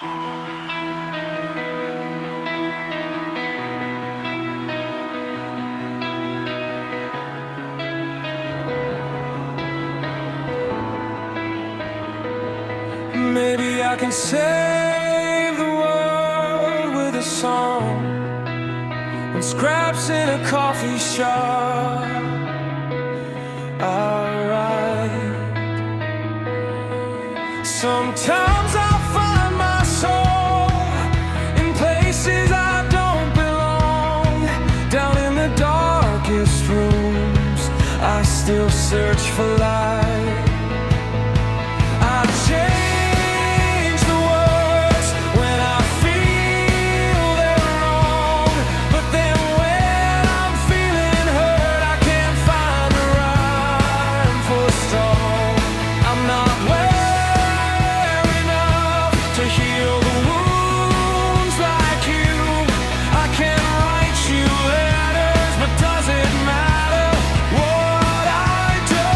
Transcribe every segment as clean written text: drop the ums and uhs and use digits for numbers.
Maybe I can save the world with a song and scraps in a coffee shop. Alright. Sometimes I find my soul in places I don't belong. Down in the darkest rooms, I still search for light. I change the words when I feel they're wrong, but then when I'm feeling hurt, I can't find a rhyme for a song. I'm not well enough to heal the wounds like you. I can write you letters, but does it matter what I do?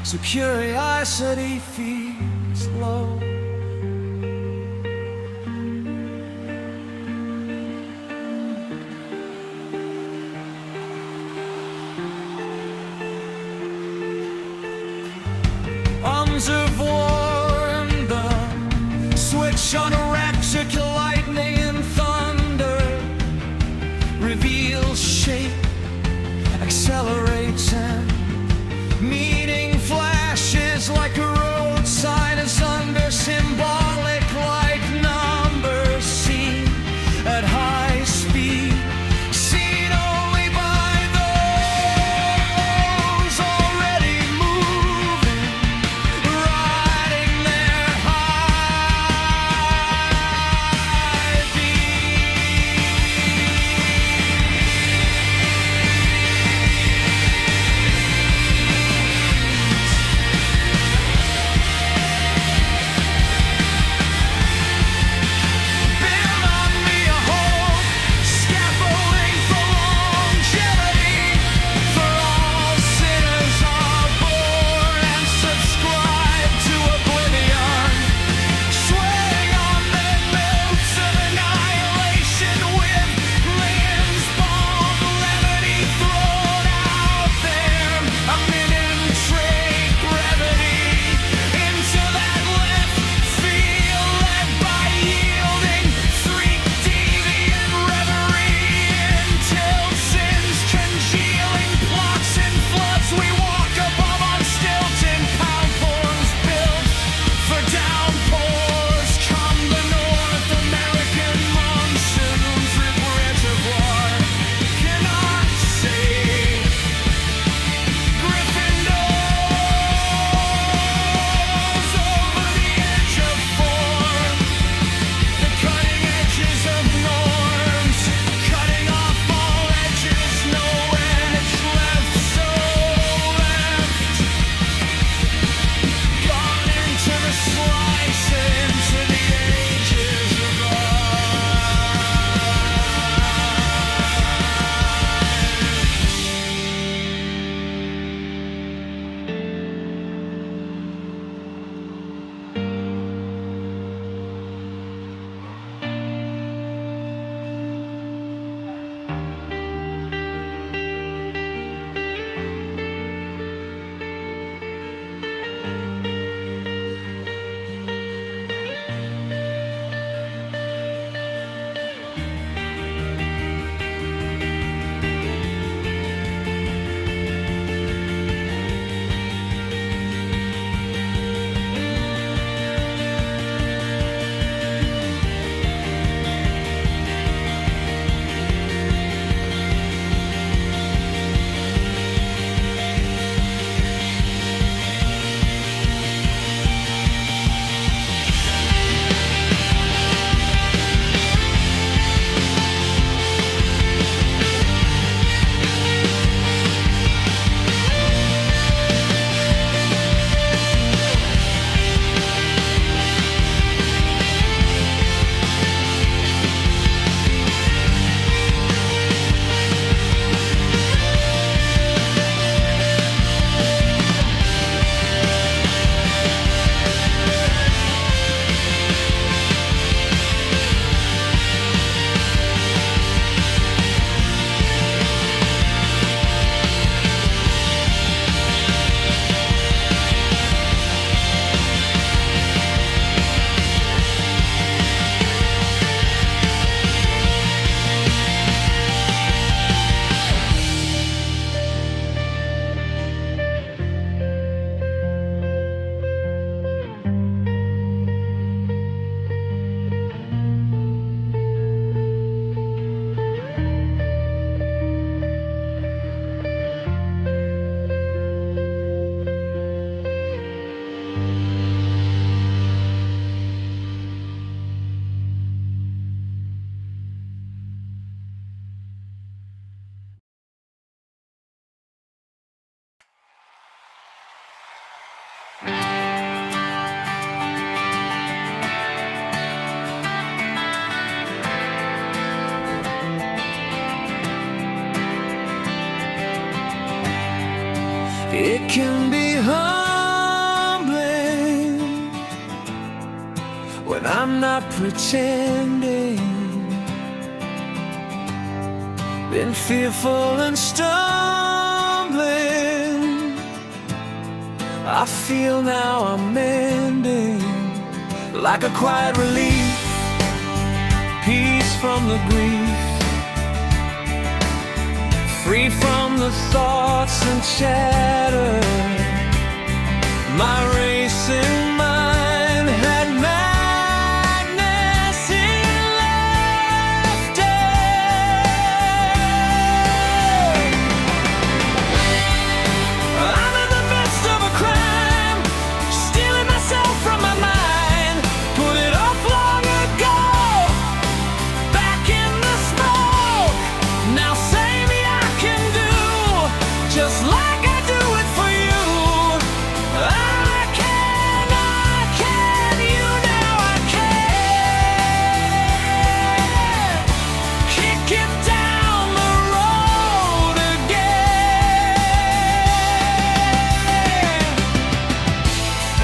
so curiosity feeds low. Arms of war and the switch on electric lightning and thunder reveals shape, accelerates, and meaning flashes like a road sign is under symbolic like numbers seen at high speed, seen only by those already moving, riding their high build on me a hope, scaffolding for longevity, for all sinners are born and subscribe to oblivion, swaying on their notes of annihilation with limbs bound, levity thrown out there, a minute brevity into that left field led by yielding freak deviant reverie until sin's congealing plots and floods we walk above on stilts in pound forms built for downpours come the North American monsoons with reservoir cannot save Gryffindors over the edge of form, the cutting edges of norms, cutting off all edges, no edge left, so left, gone into the slice, into the ages of It can be hard I'm not pretending. Been fearful and stumbling. I feel now I'm mending, like a quiet relief, peace from the grief, free from the thoughts and chatter. My racing mind had madness in laughter. I'm in the midst of a crime, stealing myself from my mind. Put it off long ago, back in the smoke. Now say me I can do just like I do it for you. I can, you now I can. Kick it down the road again.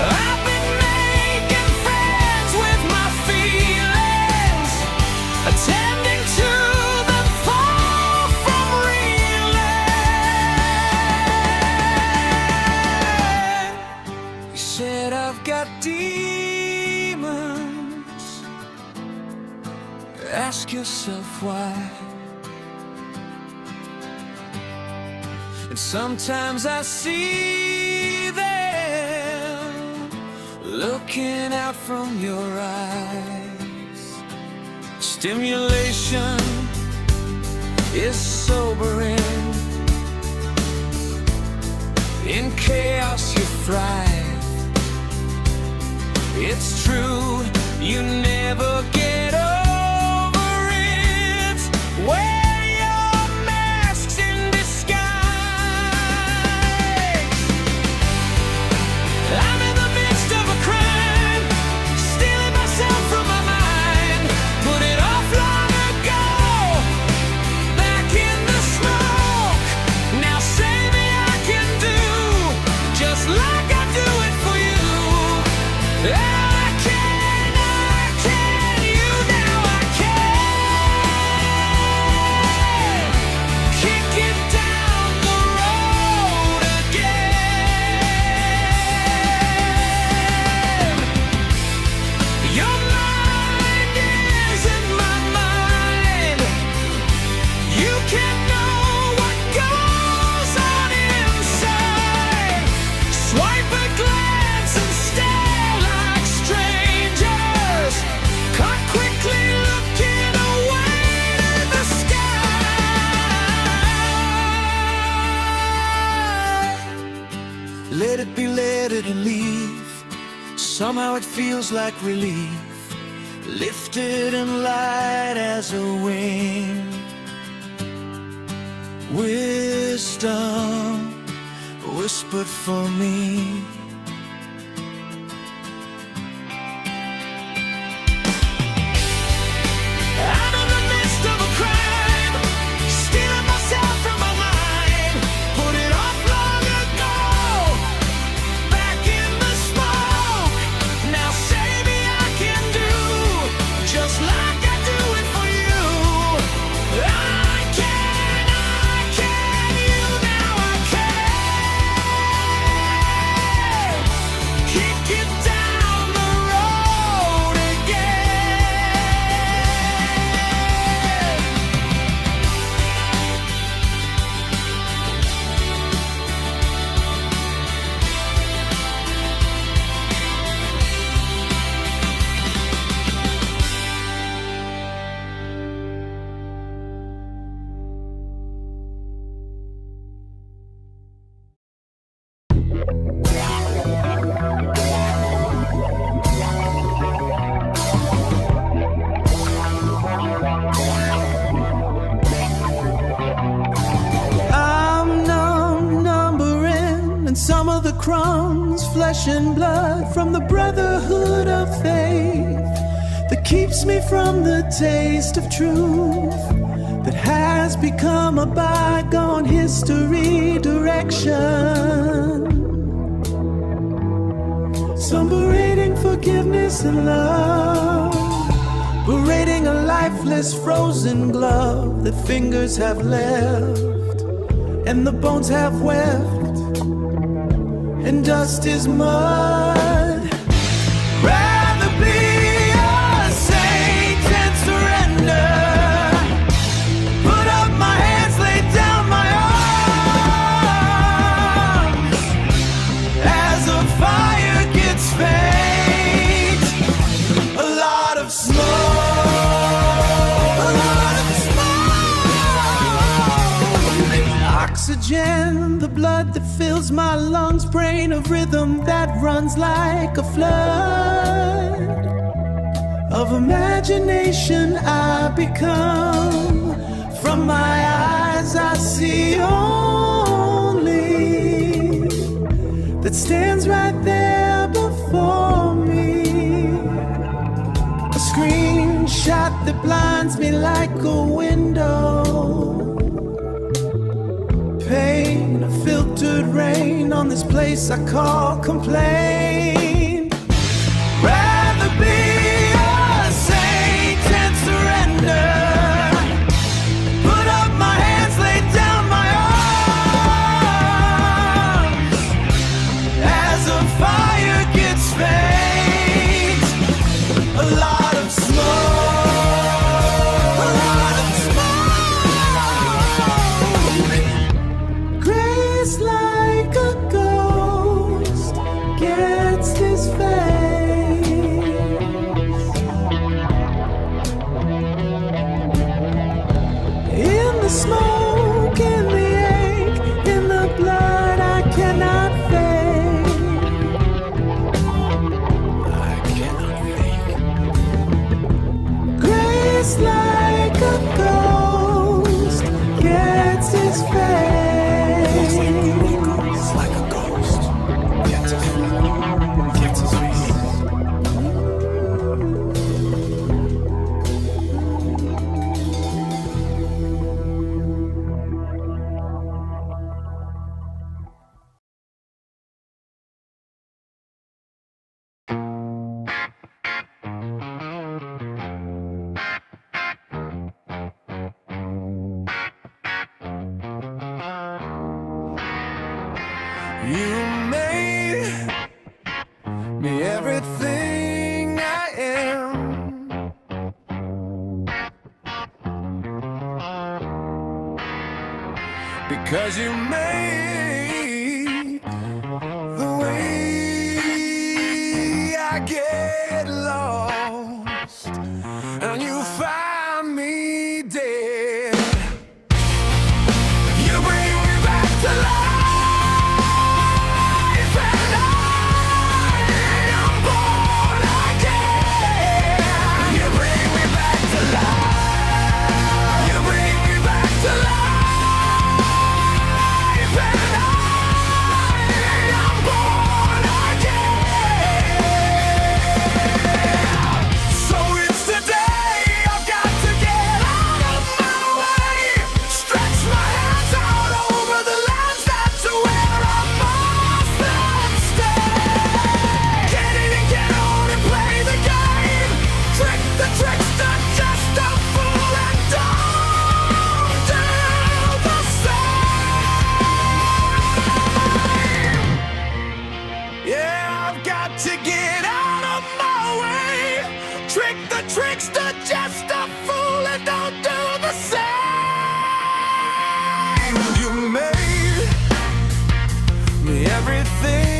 I've been making friends with my feelings, attending to them far from reeling. You said I've got demons. Ask yourself why. And sometimes I see them looking out from your eyes. Stimulation is sobering. In chaos you thrive. It's true, you never get over it. Wear your masks in disguise. I'm in the midst of a crime, stealing myself from my mind. Put it off long ago, back in the smoke. Now say me I can do just like I do it for you. I can, you now I can. Kick it down the road again. Your mind isn't my mind. You can know what goes on inside. Swipe a glance and stare like strangers, caught quickly looking away to the sky. Let it be, let it leave. Somehow it feels like relief, lifted and light as a wing. Wisdom whispered for me. I'm in the midst of a crime, stealing myself from my mind. Put it off long ago, back in the smoke. Now say me I can do just like I do it for you. I can, you now I can. Kick it down the road again. I'm numbering, and some of the crumbs, flesh and blood, from the brotherhood of faith that keeps me from the taste of truth that has become a bygone history direction. Some berating forgiveness and love, parading a lifeless frozen glove that fingers have left, and the bones have wept, and dust is mud. Rather be a saint and surrender. Put up my hands, lay down my arms. As a fire gets faint, a lot of smoke, a lot of smoke. Oxygen, the blood that fills my lungs, brain of rhythm that runs like a flood. Of imagination I become. From my eyes I see only that stands right there before me. A screenshot that blinds me like a window. Pain, a filtered rain on this place I call complaint. Rather be a saint and surrender. Put up my hands, lay down my arms. As a fire gets faint, a lot of smoke, a lot of smoke. Grace like a ghost gets his face. In the smoke, in the ache, in the blood I cannot fake. I cannot fake. Grace like a ghost gets his face. Like a ghost gets his face. Gets his face. You made me everything I am. Because you made the way I get lost, and you find me dead. You bring me back to life. To get out of my way, trick the trickster, just a fool, and don't do the same. You made me everything